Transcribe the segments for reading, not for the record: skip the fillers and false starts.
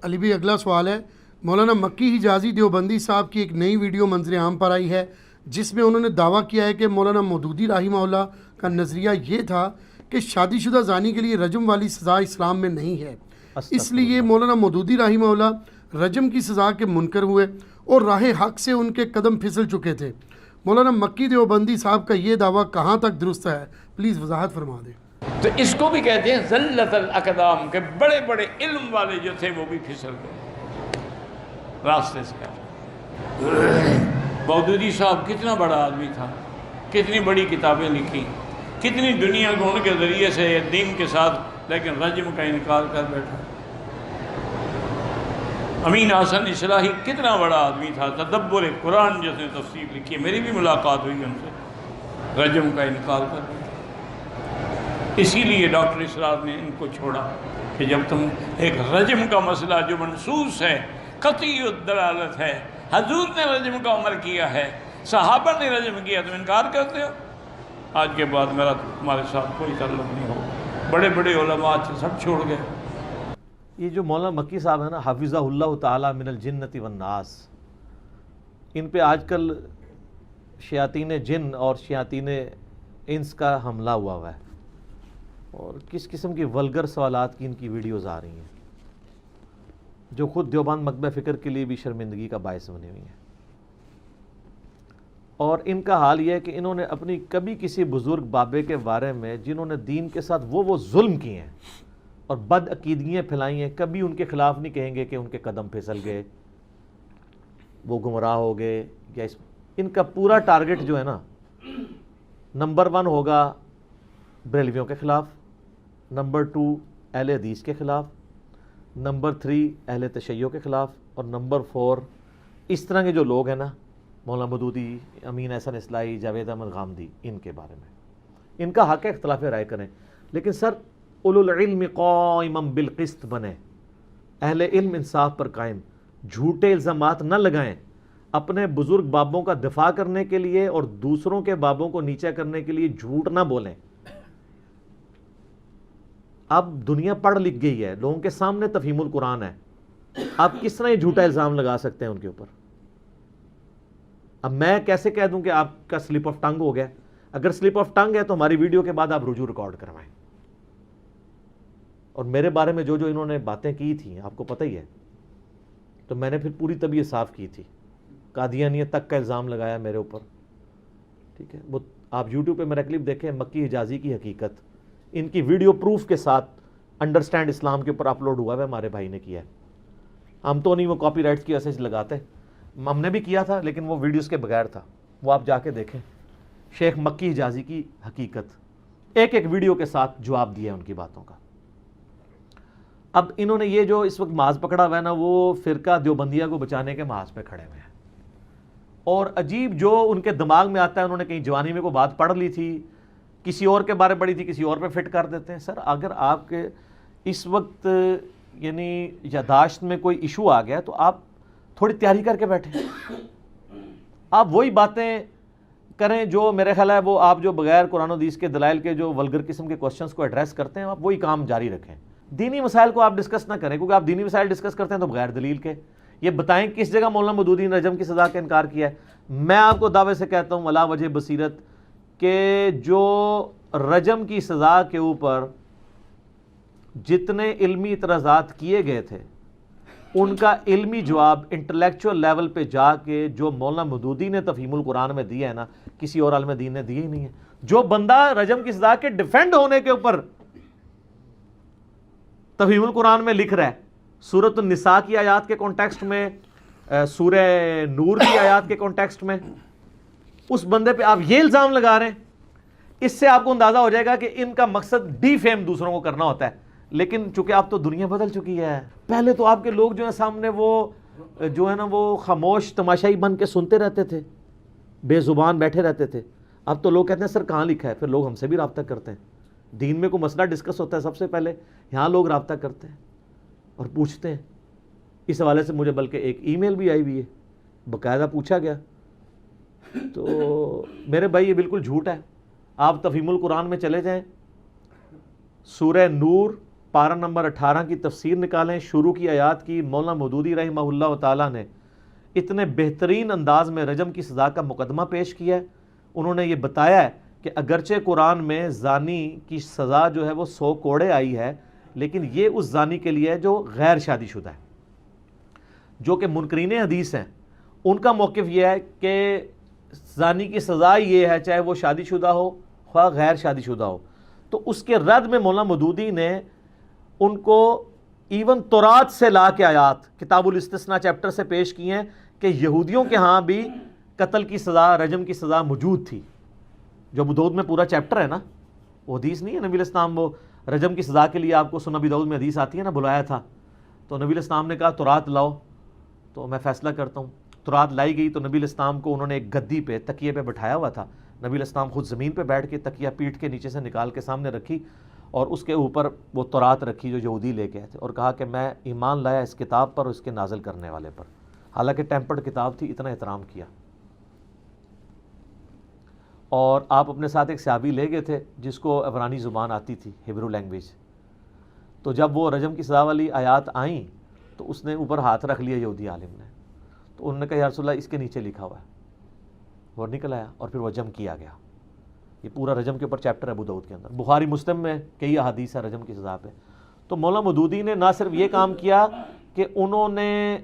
علی بھائی اگلا سوال ہے، مولانا مکی حجازی دیوبندی صاحب کی ایک نئی ویڈیو منظر عام پر آئی ہے جس میں انہوں نے دعویٰ کیا ہے کہ مولانا مودودی رحمہ اللہ کا نظریہ یہ تھا کہ شادی شدہ زانی کے لیے رجم والی سزا اسلام میں نہیں ہے، اس لیے مولانا مودودی رحمہ اللہ رجم کی سزا کے منکر ہوئے اور راہ حق سے ان کے قدم پھسل چکے تھے۔ مولانا مکی دیوبندی صاحب کا یہ دعویٰ کہاں تک درست ہے؟ پلیز وضاحت فرما دیں۔ تو اس کو بھی کہتے ہیں ذلت الاقدام، کہ بڑے بڑے علم والے جو تھے وہ بھی پھسل گئے راستے سے۔ مودودی صاحب کتنا بڑا آدمی تھا، کتنی بڑی کتابیں لکھی، کتنی دنیا کو ان کے ذریعے سے دین کے ساتھ، لیکن رجم کا انکار کر بیٹھا۔ امین حسن اصلاحی کتنا بڑا آدمی تھا، تدبر قرآن جس نے تفسیر لکھی ہے، میری بھی ملاقات ہوئی ان سے، رجم کا انکار کر بیٹھا۔ اسی لیے ڈاکٹر اسرار نے ان کو چھوڑا کہ جب تم ایک رجم کا مسئلہ جو منصوص ہے، قطعی الدلالت ہے، حضور نے رجم کا عمر کیا ہے، صحابہ نے رجم کیا، تم انکار کرتے ہو، آج کے بعد میرا تمہارے ساتھ کوئی تعلق نہیں ہو۔ بڑے بڑے علماء سب چھوڑ گئے۔ یہ جو مولانا مکی صاحب ہیں نا، حافظہ اللہ تعالی من الجنت والناس، ان پہ آج کل شیاطین جن اور شیاطین انس کا حملہ ہوا ہے، اور کس قسم کی ولگر سوالات کی ان کی ویڈیوز آ رہی ہیں جو خود دیوبند مکتبہ فکر کے لیے بھی شرمندگی کا باعث بنی ہوئی ہیں۔ اور ان کا حال یہ ہے کہ انہوں نے اپنی کبھی کسی بزرگ بابے کے بارے میں جنہوں نے دین کے ساتھ وہ ظلم کیے ہیں اور بد عقیدگیاں پھیلائی ہیں، کبھی ان کے خلاف نہیں کہیں گے کہ ان کے قدم پھسل گئے، وہ گمراہ ہو گئے، یا ان کا پورا ٹارگٹ جو ہے نا، نمبر 1 ہوگا بریلویوں کے خلاف، نمبر 2 اہل حدیث کے خلاف، نمبر 3 اہل تشیع کے خلاف، اور نمبر 4 اس طرح کے جو لوگ ہیں نا، مولانا مودودی، امین حسن اصلاحی، جاوید احمد غامدی، ان کے بارے میں ان کا حق ہے اختلاف رائے کریں، لیکن سر اولو العلم قائما بالقسط بنے، اہل علم انصاف پر قائم، جھوٹے الزامات نہ لگائیں، اپنے بزرگ بابوں کا دفاع کرنے کے لیے اور دوسروں کے بابوں کو نیچا کرنے کے لیے جھوٹ نہ بولیں۔ اب دنیا پڑھ لکھ گئی ہے، لوگوں کے سامنے تفہیم القرآن ہے، آپ کس طرح یہ جھوٹا الزام لگا سکتے ہیں ان کے اوپر؟ اب میں کیسے کہہ دوں کہ آپ کا سلپ آف ٹنگ ہو گیا؟ اگر سلپ آف ٹنگ ہے تو ہماری ویڈیو کے بعد آپ رجوع ریکارڈ کروائیں، اور میرے بارے میں جو انہوں نے باتیں کی تھیں آپ کو پتہ ہی ہے، تو میں نے پھر پوری طبیعت صاف کی تھی، قادیانیت تک کا الزام لگایا میرے اوپر، ٹھیک ہے؟ وہ آپ یوٹیوب پہ میرا کلپ دیکھیں، مکی حجازی کی حقیقت، ان کی ویڈیو پروف کے ساتھ انڈرسٹینڈ اسلام کے اوپر اپلوڈ ہوا ہے، ہمارے بھائی نے کیا ہے، ہم تو نہیں وہ کاپی رائٹس کی وجہ سے لگاتے، ہم نے بھی کیا تھا لیکن وہ ویڈیوز کے بغیر تھا، وہ آپ جا کے دیکھیں، شیخ مکی حجازی کی حقیقت، ایک ایک ویڈیو کے ساتھ جواب دیا ان کی باتوں کا۔ اب انہوں نے یہ جو اس وقت محاذ پکڑا ہوا ہے نا، وہ فرقہ دیوبندیہ کو بچانے کے محاذ پہ کھڑے ہوئے ہیں، اور عجیب جو ان کے دماغ میں آتا ہے، انہوں نے کہیں جوانی میں کوئی بات پڑھ لی تھی، کسی اور کے بارے پڑھی تھی، کسی اور پہ فٹ کر دیتے ہیں۔ سر اگر آپ کے اس وقت یعنی یاداشت میں کوئی ایشو آ گیا تو آپ تھوڑی تیاری کر کے بیٹھیں، آپ وہی باتیں کریں جو میرے خیال ہے وہ آپ جو بغیر قرآن و حدیث کے دلائل کے جو ولگر قسم کے کوسچنز کو ایڈریس کرتے ہیں، آپ وہی کام جاری رکھیں، دینی مسائل کو آپ ڈسکس نہ کریں، کیونکہ آپ دینی مسائل ڈسکس کرتے ہیں تو بغیر دلیل کے۔ یہ بتائیں کس جگہ مولانا مودودی نے رجم کی سزا کا انکار کیا ہے؟ میں آپ کو دعوے سے کہتا ہوں علی وجہ بصیرت کہ جو رجم کی سزا کے اوپر جتنے علمی اعتراضات کیے گئے تھے ان کا علمی جواب انٹلیکچوئل لیول پہ جا کے جو مولانا مودودی نے تفہیم القرآن میں دیا ہے نا، کسی اور عالم دین نے دیا ہی نہیں ہے۔ جو بندہ رجم کی سزا کے ڈیفینڈ ہونے کے اوپر تفہیم القرآن میں لکھ رہا ہے، سورۃ النساء کی آیات کے کانٹیکسٹ میں، سورہ نور کی آیات کے کانٹیکسٹ میں، اس بندے پہ آپ یہ الزام لگا رہے ہیں، اس سے آپ کو اندازہ ہو جائے گا کہ ان کا مقصد ڈی فیم دوسروں کو کرنا ہوتا ہے۔ لیکن چونکہ اب تو دنیا بدل چکی ہے، پہلے تو آپ کے لوگ جو ہیں سامنے وہ جو ہے نا وہ خاموش تماشائی بن کے سنتے رہتے تھے، بے زبان بیٹھے رہتے تھے، اب تو لوگ کہتے ہیں سر کہاں لکھا ہے، پھر لوگ ہم سے بھی رابطہ کرتے ہیں، دین میں کوئی مسئلہ ڈسکس ہوتا ہے سب سے پہلے یہاں لوگ رابطہ کرتے ہیں اور پوچھتے ہیں۔ اس حوالے سے مجھے بلکہ ایک ای میل بھی آئی ہوئی ہے، باقاعدہ پوچھا گیا، تو میرے بھائی یہ بالکل جھوٹ ہے۔ آپ تفہیم القرآن میں چلے جائیں، سورہ نور پارہ نمبر 18 کی تفسیر نکالیں، شروع کی آیات کی مولانا مودودی رحمہ اللہ تعالیٰ نے اتنے بہترین انداز میں رجم کی سزا کا مقدمہ پیش کیا ہے. انہوں نے یہ بتایا ہے کہ اگرچہ قرآن میں زانی کی سزا جو ہے وہ 100 کوڑے آئی ہے، لیکن یہ اس زانی کے لیے ہے جو غیر شادی شدہ ہے. جو کہ منکرین حدیث ہیں ان کا موقف یہ ہے کہ زانی کی سزا یہ ہے چاہے وہ شادی شدہ ہو خواہ غیر شادی شدہ ہو. تو اس کے رد میں مولانا مودودی نے ان کو ایون تورات سے لا کے آیات کتاب الاستثناء چیپٹر سے پیش کی ہیں کہ یہودیوں کے ہاں بھی قتل کی سزا، رجم کی سزا موجود تھی. جو ابو داؤد میں پورا چیپٹر ہے نا، وہ حدیث نہیں ہے نبی علیہ السلام وہ رجم کی سزا کے لیے آپ کو سنن ابی داؤد میں حدیث آتی ہے نا، بلایا تھا تو نبی علیہ السلام نے کہا تورات لاؤ تو میں فیصلہ کرتا ہوں. تورات لائی گئی تو نبی علیہ السلام کو انہوں نے ایک گدی پہ تکیے پہ بٹھایا ہوا تھا. نبی علیہ السلام خود زمین پہ بیٹھ کے تکیہ پیٹ کے نیچے سے نکال کے سامنے رکھی اور اس کے اوپر وہ تورات رکھی جو یہودی لے کے آئے تھے، اور کہا کہ میں ایمان لایا اس کتاب پر اور اس کے نازل کرنے والے پر. حالانکہ ٹیمپرڈ کتاب تھی، اتنا احترام کیا. اور آپ اپنے ساتھ ایک صحابی لے گئے تھے جس کو عبرانی زبان آتی تھی، ہیبرو لینگویج. تو جب وہ رجم کی سزا والی آیات آئیں تو اس نے اوپر ہاتھ رکھ لیا یہودی عالم نے. تو انہوں نے کہا یا رسول اللہ اس کے نیچے لکھا ہوا ہے، اور نکل آیا اور پھر وہ رجم کیا گیا. یہ پورا رجم کے اوپر چیپٹر ہے ابو داؤد کے اندر. بخاری مسلم میں کئی احادیث ہے رجم کی سزا پہ. تو مولانا مودودی نے نہ صرف یہ کام کیا کہ انہوں نے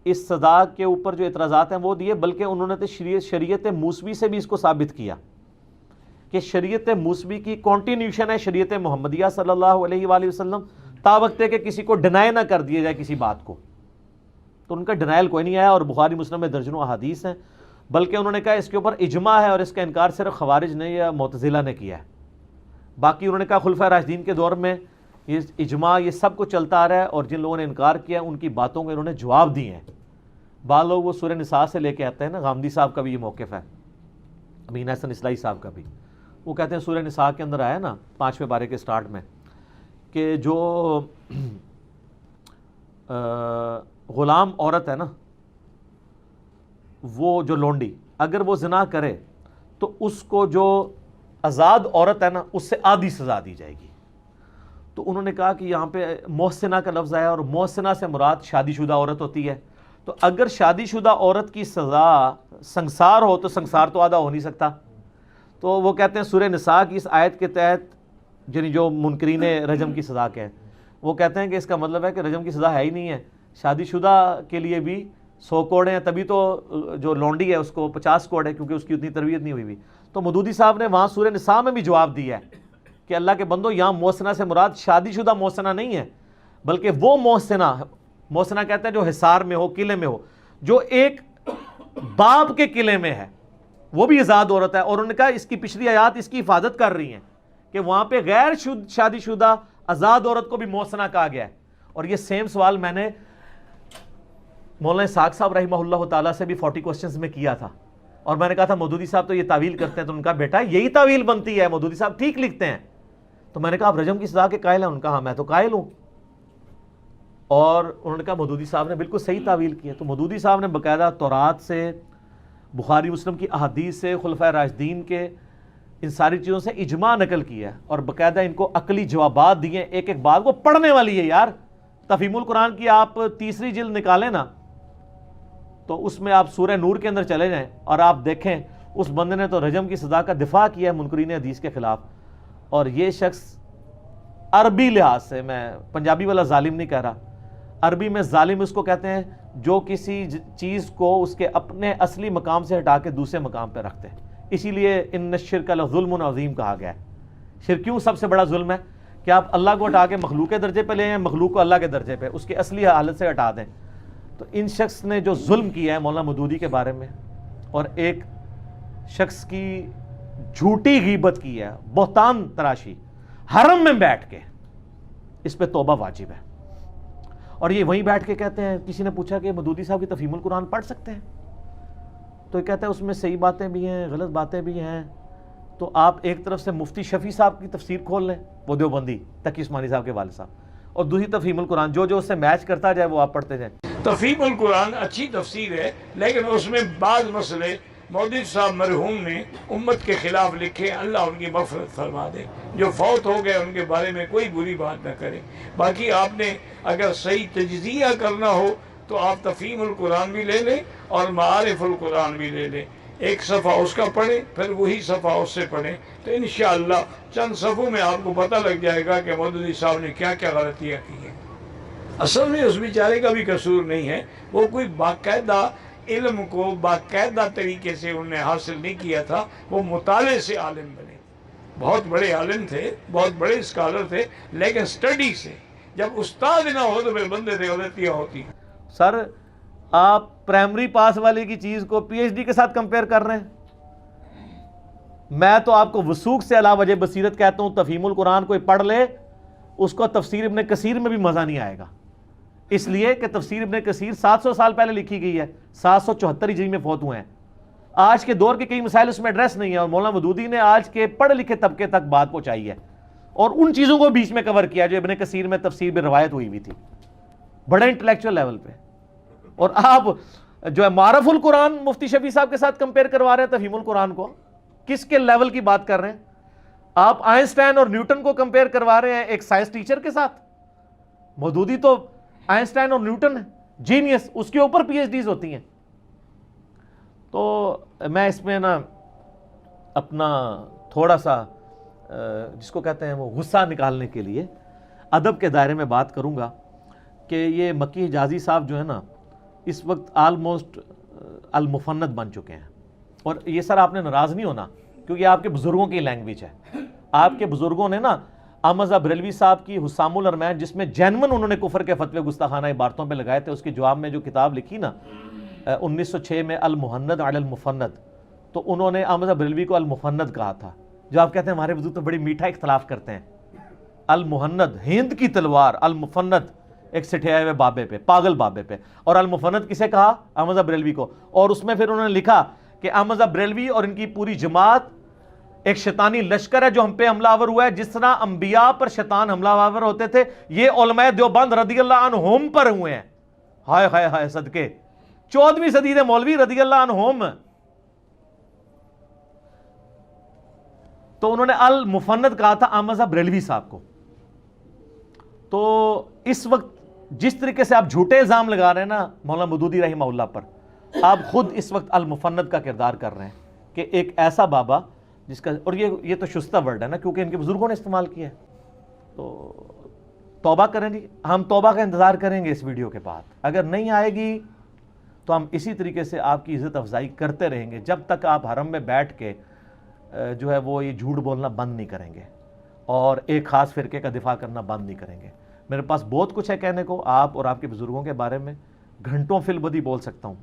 اس سزا کے اوپر جو اعتراضات ہیں وہ دیے، بلکہ انہوں نے تو شریعت موسوی سے بھی اس کو ثابت کیا کہ شریعت موسوی کی کنٹینیوشن ہے شریعت محمدیہ صلی اللہ علیہ وآلہ وسلم، تا وقت ہے کہ کسی کو ڈینائی نہ کر دیا جائے کسی بات کو. تو ان کا ڈینائل کوئی نہیں آیا، اور بخاری مسلم میں درجنوں احادیث ہیں. بلکہ انہوں نے کہا اس کے اوپر اجماع ہے اور اس کا انکار صرف خوارج نے یا معتزلہ نے کیا ہے. باقی انہوں نے کہا خلفائے راشدین کے دور میں یہ اجماع یہ سب کچھ چلتا آ رہا ہے، اور جن لوگوں نے انکار کیا ان کی باتوں کو انہوں نے جواب دیے ہیں. بعض لوگ وہ سورہ نساء سے لے کے آتے ہیں نا، غامدی صاحب کا بھی یہ موقف ہے، امین حسن اصلاحی صاحب کا بھی. وہ کہتے ہیں سورہ نساء کے اندر آیا نا 5ویں پارے کے سٹارٹ میں کہ جو غلام عورت ہے نا، وہ جو لونڈی اگر وہ زنا کرے تو اس کو جو آزاد عورت ہے نا اس سے آدھی سزا دی جائے گی. تو انہوں نے کہا کہ یہاں پہ محسنہ کا لفظ آیا اور محسنہ سے مراد شادی شدہ عورت ہوتی ہے. تو اگر شادی شدہ عورت کی سزا سنگسار ہو تو سنگسار تو آدھا ہو نہیں سکتا. تو وہ کہتے ہیں سورہ نساء کی اس آیت کے تحت یعنی جو منکرین رجم کی سزا کے ہیں وہ کہتے ہیں کہ اس کا مطلب ہے کہ رجم کی سزا ہے ہی نہیں ہے، شادی شدہ کے لیے بھی 100 کوڑے ہیں، تبھی تو جو لونڈی ہے اس کو 50 کوڑے کیونکہ اس کی اتنی تربیت نہیں ہوئی بھی. تو مودودی صاحب نے وہاں سورہ نساء میں بھی جواب دیا ہے کہ اللہ کے بندو یہاں محسنہ سے مراد شادی شدہ محسنہ نہیں ہے، بلکہ وہ محسنہ کہتے ہیں جو حصار میں ہو، قلعے میں ہو، جو ایک باپ کے قلعے میں ہے، وہ بھی آزاد عورت ہے. اور انہوں نے کہا اس کی پچھلی آیات اس کی حفاظت کر رہی ہیں کہ وہاں پہ غیر شادی شدہ آزاد عورت کو بھی محسنہ کہا گیا ہے. اور یہ سیم سوال میں نے مولانا اسحاق صاحب رحمہ اللہ تعالیٰ سے بھی 40 کوسچنز میں کیا تھا، اور میں نے کہا تھا مودودی صاحب تو یہ تعویل کرتے ہیں. تو ان کا بیٹا یہی تعویل بنتی ہے، مودودی صاحب ٹھیک لکھتے ہیں. تو میں نے کہا آپ رجم کی سزا کے قائل ہیں؟ ان کا ہاں میں تو قائل ہوں. اور انہوں نے کہا مودودی صاحب نے بالکل صحیح تعویل کی ہے. تو مودودی صاحب نے باقاعدہ تورات سے، بخاری مسلم کی احادیث سے، خلفائے راشدین کے ان ساری چیزوں سے اجماع نقل کیا ہے، اور باقاعدہ ان کو عقلی جوابات دیے. ایک ایک بات وہ پڑھنے والی ہے یار. تفہیم القرآن کی آپ 3ری جلد نکالیں نا تو اس میں آپ سورہ نور کے اندر چلے جائیں اور آپ دیکھیں اس بندے نے تو رجم کی سزا کا دفاع کیا ہے منکرین حدیث کے خلاف. اور یہ شخص عربی لحاظ سے، میں پنجابی والا ظالم نہیں کہہ رہا، عربی میں ظالم اس کو کہتے ہیں جو کسی چیز کو اس کے اپنے اصلی مقام سے ہٹا کے دوسرے مقام پہ رکھتے ہیں. اسی لیے ان الشرک لظلم عظیم کہا گیا ہے. شرک کیوں سب سے بڑا ظلم ہے کہ آپ اللہ کو ہٹا کے مخلوق کے درجے پہ لے ہیں، مخلوق کو اللہ کے درجے پہ، اس کی اصلی حالت سے ہٹا دیں. تو ان شخص نے جو ظلم کیا ہے مولانا مودودی کے بارے میں، اور ایک شخص کی جھوٹی غیبت کی ہے، بہتان تراشی حرم میں بیٹھ کے، اس پہ توبہ واجب ہے. اور یہ وہیں بیٹھ کے کہتے ہیں، کسی نے پوچھا کہ مودودی صاحب کی تفہیم القرآن پڑھ سکتے ہیں؟ تو یہ کہتا ہے اس میں صحیح باتیں بھی ہیں، غلط باتیں بھی ہیں. تو آپ ایک طرف سے مفتی شفیع صاحب کی تفسیر کھول لیں، وہ دیوبندی تقی عثمانی صاحب کے والد صاحب، اور دوسری تفہیم القرآن جو اس سے میچ کرتا جائے وہ آپ پڑھتے جائیں. تفہیم القرآن اچھی تفسیر ہے، لیکن اس میں بعض مسئلے مودودی صاحب مرحوم نے امت کے خلاف لکھے، اللہ ان کی مغفرت فرما دے، جو فوت ہو گئے ان کے بارے میں کوئی بری بات نہ کرے۔ باقی آپ نے اگر صحیح تجزیہ کرنا ہو تو آپ تفہیم القرآن بھی لے لیں اور معارف القرآن بھی لے لیں، ایک صفحہ اس کا پڑھیں پھر وہی صفحہ اس سے پڑھیں، تو انشاءاللہ چند صفحوں میں آپ کو پتہ لگ جائے گا کہ مودودی صاحب نے کیا کیا غلطیاں کی ہیں۔ اصل میں اس بیچارے کا بھی قصور نہیں ہے، وہ کوئی باقاعدہ علم کو باقاعدہ طریقے سے انہوں نے حاصل نہیں کیا تھا، وہ مطالعے سے عالم بنے، بہت بڑے عالم تھے، بہت بڑے اسکالر تھے، لیکن اسٹڈی سے، جب استاد نہ ہو تو پھر بندے سے غلطیاں ہوتی ہیں۔ سر آپ پرائمری پاس والے کی چیز کو پی ایچ ڈی کے ساتھ کمپیئر کر رہے ہیں۔ میں تو آپ کو وثوق سے علا وجہ بصیرت کہتا ہوں، تفہیم القرآن کوئی پڑھ لے اس کو تفسیر ابن کثیر میں بھی مزہ نہیں آئے گا، اس لیے کہ تفسیر ابن کثیر 700 سال پہلے لکھی گئی ہے، 774 ہجری میں فوت ہوئے ہیں، آج کے دور کے کئی مسائل اس میں ایڈریس نہیں ہے، اور مولانا مودودی نے آج کے پڑھے لکھے طبقے تک بات پہنچائی ہے اور ان چیزوں کو بیچ میں کور کیا جو ابن کثیر میں تفسیر میں روایت ہوئی ہوئی تھی، بڑے انٹلیکچوئل لیول پہ۔ اور آپ جو ہے معرف القرآن مفتی شفیع صاحب کے ساتھ کمپیئر کروا رہے ہیں تفہیم القرآن کو، کس کے لیول کی بات کر رہے ہیں آپ؟ آئنسٹائن اور نیوٹن کو کمپیئر کروا رہے ہیں ایک سائنس ٹیچر کے ساتھ۔ مودودی تو آئنسٹائن اور نیوٹن ہے، جینیس، اس کے اوپر پی ایچ ڈیز ہوتی ہیں۔ تو میں اس میں نا اپنا تھوڑا سا جس کو کہتے ہیں وہ غصہ نکالنے کے لیے ادب کے دائرے میں بات کروں گا کہ یہ مکی حجازی صاحب جو ہے نا اس وقت آلموسٹ المفند بن چکے ہیں، اور یہ سر آپ نے ناراض نہیں ہونا کیونکہ آپ کے بزرگوں کی لینگویج ہے۔ آپ کے بزرگوں نے نا احمد بریلوی صاحب کی حسام الرمین، جس میں جینون انہوں نے کفر کے فتوے گستاخانہ عبارتوں پہ لگائے تھے، اس کے جواب میں جو کتاب لکھی نا 1906 میں المحند علی المفند، تو انہوں نے احمد بریلوی کو المفند کہا تھا، جو آپ کہتے ہیں ہمارے بزرگ تو بڑی میٹھا اختلاف کرتے ہیں۔ المحند ہند کی تلوار، المفند ایک سٹھے ہوئے بابے پہ، پاگل بابے پہ، اور المفند کسے کہا؟ احمد بریلوی کو۔ اور اس میں پھر انہوں نے لکھا کہ احمد بریلوی اور ان کی پوری جماعت ایک شیطانی لشکر ہے جو ہم پہ حملہ آور ہوا ہے، جس طرح انبیاء پر شیطان حملہ آور ہوتے تھے، یہ علماء دیوبند رضی اللہ عنہم پر ہوئے ہیں۔ ہائے ہائے ہائے صدقے، 14ویں صدی دے مولوی رضی اللہ عنہم۔ تو انہوں نے المفند کہا تھا احمد بریلوی صاحب کو۔ تو اس وقت جس طریقے سے آپ جھوٹے الزام لگا رہے ہیں نا مولانا مودودی رحمہ اللہ پر، آپ خود اس وقت المفند کا کردار کر رہے ہیں کہ ایک ایسا بابا جس کا، اور یہ تو شستہ ورڈ ہے نا کیونکہ ان کے بزرگوں نے استعمال کیا ہے، تو توبہ کریں جی، ہم توبہ کا انتظار کریں گے اس ویڈیو کے بعد، اگر نہیں آئے گی تو ہم اسی طریقے سے آپ کی عزت افزائی کرتے رہیں گے جب تک آپ حرم میں بیٹھ کے جو ہے وہ یہ جھوٹ بولنا بند نہیں کریں گے اور ایک خاص فرقے کا دفاع کرنا بند نہیں کریں گے۔ میرے پاس بہت کچھ ہے کہنے کو آپ اور آپ کے بزرگوں کے بارے میں، گھنٹوں فی البدی بول سکتا ہوں،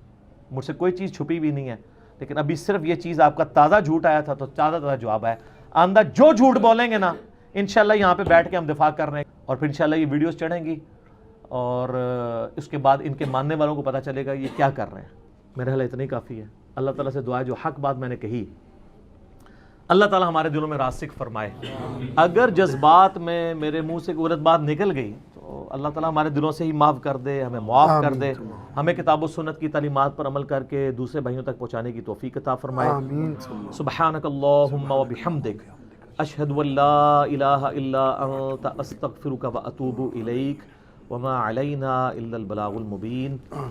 مجھ سے کوئی چیز چھپی بھی نہیں ہے، لیکن ابھی صرف یہ چیز آپ کا تازہ جھوٹ آیا تھا تو تازہ جواب ہے، آندہ جو جھوٹ بولیں گے نا انشاءاللہ یہاں پہ بیٹھ کے ہم دفاع کر رہے ہیں، اور پھر انشاءاللہ یہ ویڈیوز چڑھیں گی اور اس کے بعد ان کے ماننے والوں کو پتہ چلے گا یہ کیا کر رہے ہیں۔ میرے حال اتنا ہی کافی ہے۔ اللہ تعالیٰ سے دعا ہے جو حق بات میں نے کہی اللہ تعالیٰ ہمارے دلوں میں راسخ فرمائے، اگر جذبات میں میرے منہ سے کوئی غلط بات نکل گئی تو اللہ تعالیٰ ہمارے دلوں سے ہی معاف کر دے، ہمیں معاف کر دے، ہمیں کتاب و سنت کی تعلیمات پر عمل کر کے دوسرے بھائیوں تک پہنچانے کی توفیق عطا فرمائے۔ سبحانک اللہم و بحمدک، اشہد ان لا الہ الا انت، استغفرک و اتوب الیک، وما علینا الا البلاغ المبین۔